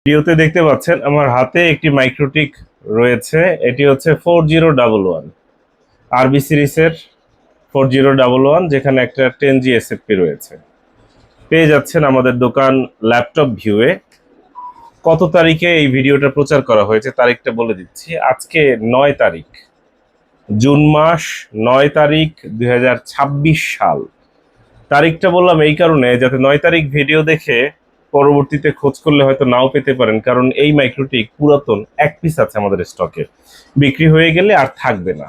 ভিডিওতে দেখতে পাচ্ছেন আমার হাতে একটি মাইক্রোটিক রয়েছে। এটি হচ্ছে 4011 আরবি সিরিজের 4011, যেখানে একটা 10G এসএফপি রয়েছে। পেয়ে যাচ্ছেন আমাদের দোকান ল্যাপটপ ভিউয়ে। কত তারিখে এই ভিডিওটা প্রচার করা হয়েছে তারিখটা বলে দিচ্ছি। আজকে 9 তারিখ, জুন মাস, 9 তারিখ 2026 সাল। তারিখটা বললাম এই কারণে যাতে 9 তারিখ ভিডিও দেখে পরবর্তীতে খোঁজ করলে হয়তো নাও পেতে পারেন, কারণ এই মাইক্রোটিক পুরাতন এক পিস আছে আমাদের স্টকে, বিক্রি হয়ে গেলে আর থাকবে না,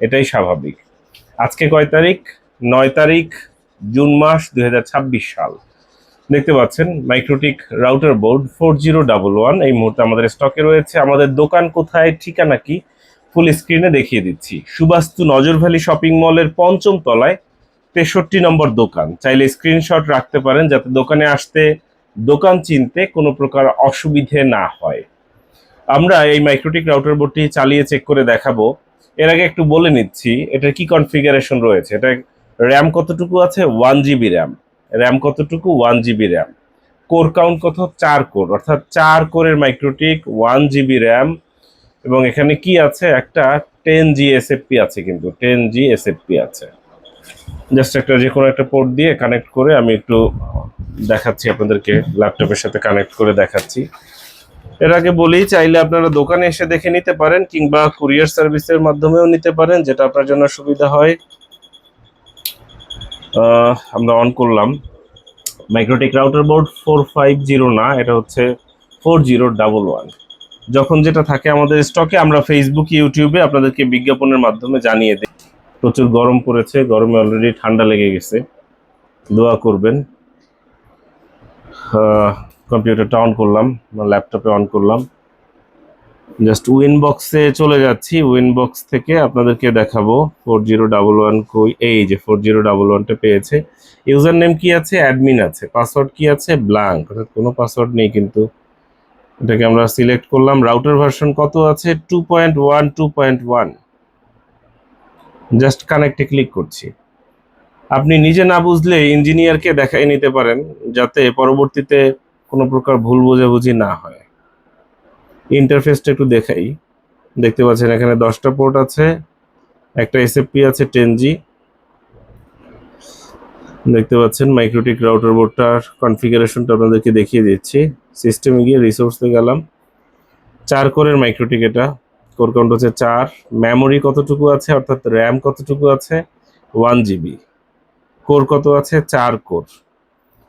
এটাই স্বাভাবিক। আজকে কয় তারিখ? 9 তারিখ, জুন মাস 2026 সাল। দেখতে পাচ্ছেন মাইক্রোটিক রাউটার বোর্ড 4011 এই মুহূর্তে আমাদের স্টকে রয়েছে। আমাদের দোকান কোথায়, ঠিকানা কি, ফুল স্ক্রিনে দেখিয়ে দিচ্ছি। সুবাস্তু নজর ভ্যালি শপিং মলের 5ম তলায় 63 নম্বর দোকান। চাইলে স্ক্রিনশট রাখতে পারেন যাতে দোকানে আসতে, দোকান চিনতে কোনো প্রকার অসুবিধে না হয়। আমরা এই মাইক্রোটিক রাউটার বোর্ডটি চালিয়ে চেক করে দেখাবো। এর আগে একটু বলে নিচ্ছি এটার কি কনফিগারেশন রয়েছে। এটা র্যাম কতটুকু আছে? 1 GB র্যাম। র্যাম কতটুকু? 1 GB র্যাম। কোর কাউন্ট কত? 4 কোর, অর্থাৎ 4 কোরের মাইক্রোটিক, 1 GB র্যাম। এবং এখানে কি আছে? একটা 10G এসএফপি আছে, কিন্তু 10G এসএফপি আছে। জাস্ট একটা যে কোনো একটা পোর্ট দিয়ে কানেক্ট করে আমি একটু দেখাচ্ছি আপনাদেরকে, ল্যাপটপের সাথে কানেক্ট করে দেখাচ্ছি। এর আগে বলেই চাইলে আপনারা দোকানে এসে দেখে নিতে পারেন, কিংবা কুরিয়ার সার্ভিসের মাধ্যমেও নিতে পারেন, যেটা আপনার জন্য সুবিধা হয়। আমরা অন করলাম। মাইক্রোটিক রাউটার বোর্ড 450 না, এটা হচ্ছে 4011। যখন যেটা থাকে আমাদের স্টকে আমরা ফেসবুক, ইউটিউবে আপনাদেরকে বিজ্ঞাপনের মাধ্যমে জানিয়ে দিই। প্রচুর গরম পড়েছে, গরমে অলরেডি ঠান্ডা লেগে গেছে, দোয়া করবেন। কম্পিউটারটা অন করলাম, ল্যাপটপে অন করলাম, জাস্ট উইনবক্সে চলে যাচ্ছি। উইনবক্স থেকে আপনাদেরকে দেখাবো 4011 কই। এই যে 4011টা পেয়েছে। ইউজার নেম কি আছে? অ্যাডমিন আছে। পাসওয়ার্ড কি আছে? ব্ল্যাঙ্ক, অর্থাৎ কোনো পাসওয়ার্ড নেই। কিন্তু এটাকে আমরা সিলেক্ট করলাম। রাউটার ভার্সন কত আছে? 2.1 2.1। জাস্ট কানেক্টে ক্লিক করছি। আপনি নিজে না বুঝলে ইঞ্জিনিয়ারকে দেখাই নিতে পারেন, যাতে পরবর্তীতে কোনো প্রকার ভুল বোঝাবুঝি না হয়। ইন্টারফেসটা একটু দেখাই। দেখতে পাচ্ছেন এখানে 10টা পোর্ট আছে, একটা এসএফপি আছে 10G। দেখতে পাচ্ছেন মাইক্রোটিক রাউটার বোর্ডটার কনফিগারেশনটা আপনাদেরকে দেখিয়ে দিচ্ছি। সিস্টেমে গিয়ে রিসোর্সে গেলাম। 4 কোরের মাইক্রোটিক এটা। কোর কাউন্ট হচ্ছে 4। মেমোরি কতটুকু আছে, অর্থাৎ র্যাম কতটুকু আছে? 1 GB। কোর কত আছে? 4 কোর।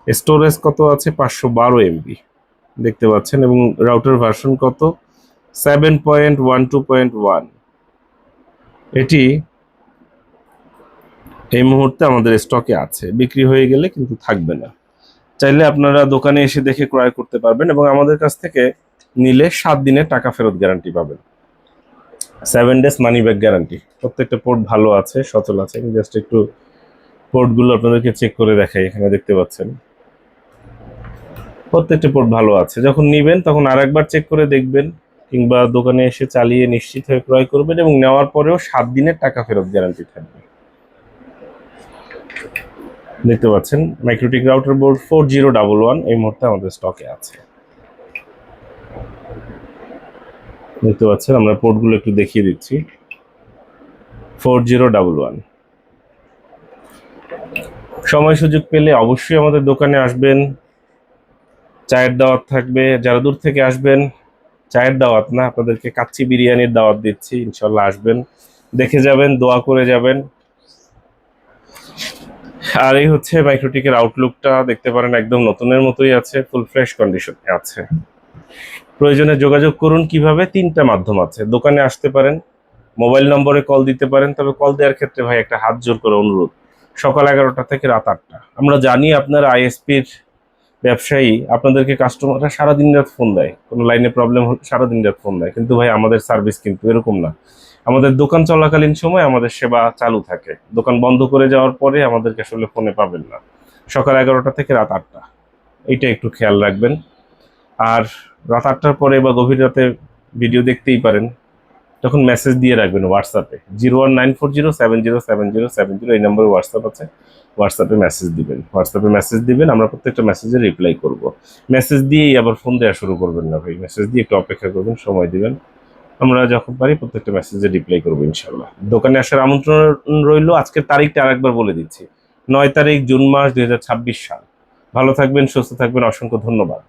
স্টোরেজ কত আছে? 512 MB। দেখতে পাচ্ছেন। এবং রাউটার ভার্সন কত? 7.1 2.1। এটি এই মুহূর্তে আমাদের স্টকে আছে, বিক্রি হয়ে গেলে কিন্তু থাকবে না। চাইলে আপনারা দোকানে এসে দেখে ক্রয় করতে পারবেন, এবং আমাদের কাছ থেকে নিলে 7 দিনের টাকা ফেরত গ্যারান্টি পাবেন। 7 ডেজ মানি ব্যাক গ্যারান্টি। প্রত্যেকটা পোর্ট ভালো আছে, সচল আছে। আমি জাস্ট একটু পোর্টগুলো আপনাদেরকে চেক করে দেখাই। এখানে দেখতে পাচ্ছেন প্রত্যেকটা পোর্ট ভালো আছে। যখন নিবেন তখন আরেকবার চেক করে দেখবেন, কিংবা দোকানে এসে চালিয়ে নিশ্চিত হয়ে ক্রয় করবেন, এবং নেওয়ার পরেও 7 দিনের টাকা ফেরত গ্যারান্টি থাকবে। দেখতে পাচ্ছেন মাইক্রোটিক রাউটার বোর্ড 4011 এই মুহূর্তে আমাদের স্টকে আছে। দেখতে পাচ্ছেন, আমরা পোর্টগুলো একটু দেখিয়ে দিচ্ছি। 4011। সময় সুযোগ পেলে অবশ্যই আমাদের দোকানে আসবেন। চায়ের দাওয়াত থাকবে। যারা দূর থেকে আসবেন, চায়ের দাওয়াত না, আপনাদেরকে কাচ্চি বিরিয়ানির দাওয়াত দিচ্ছি। ইনশাল্লাহ আসবেন, দেখে যাবেন, দোয়া করে যাবেন। আর এই হচ্ছে মাইক্রোটিকের আউটলুকটা। দেখতে পারেন একদম নতুনের মতোই আছে, ফুল ফ্রেশ কন্ডিশনে আছে। প্রয়োজনে যোগাযোগ করুন। কিভাবে? 3টা মাধ্যম আছে। দোকানে আসতে পারেন, মোবাইল নম্বরে কল দিতে পারেন। তবে কল দেওয়ার ক্ষেত্রে ভাই একটা হাত জোর করে অনুরোধ, সকাল 11টা থেকে রাত 8টা। আমরা জানি আপনারা আইএসপির ব্যবসায়ী, আপনাদেরকে কাস্টমাররা সারাদিন রাত ফোন দেয়, কোনো লাইনে প্রবলেম হলে সারাদিন রাত ফোন দেয়। কিন্তু ভাই আমাদের সার্ভিস কিন্তু এরকম না। আমাদের দোকান চলাকালীন সময় আমাদের সেবা চালু থাকে, দোকান বন্ধ করে যাওয়ার পরে আমাদেরকে আসলে ফোনে পাবেন না। সকাল 11টা থেকে রাত 8টা, এইটা একটু খেয়াল রাখবেন। আর রাত 8টার পরে বা গভীর রাতে ভিডিও দেখতেই পারেন, তখন মেসেজ দিয়ে রাখবেন হোয়াটসঅ্যাপে 01940707070 এই নম্বরে হোয়াটসঅ্যাপ আছে, হোয়াটসঅ্যাপে মেসেজ দিবেন, আমরা প্রত্যেকটা মেসেজে রিপ্লাই করব। মেসেজ দিয়েই আবার ফোন দেওয়া শুরু করবেন না ভাই, মেসেজ দিয়ে একটু অপেক্ষা করবেন, সময় দিবেন, আমরা যখন পারি প্রত্যেকটা মেসেজে রিপ্লাই করবো ইনশাল্লাহ। দোকানে আসার আমন্ত্রণ রইলো। আজকের তারিখটা আরেকবার বলে দিচ্ছি, 9 তারিখ জুন মাস 2026 সাল। ভালো থাকবেন, সুস্থ থাকবেন, অসংখ্য ধন্যবাদ।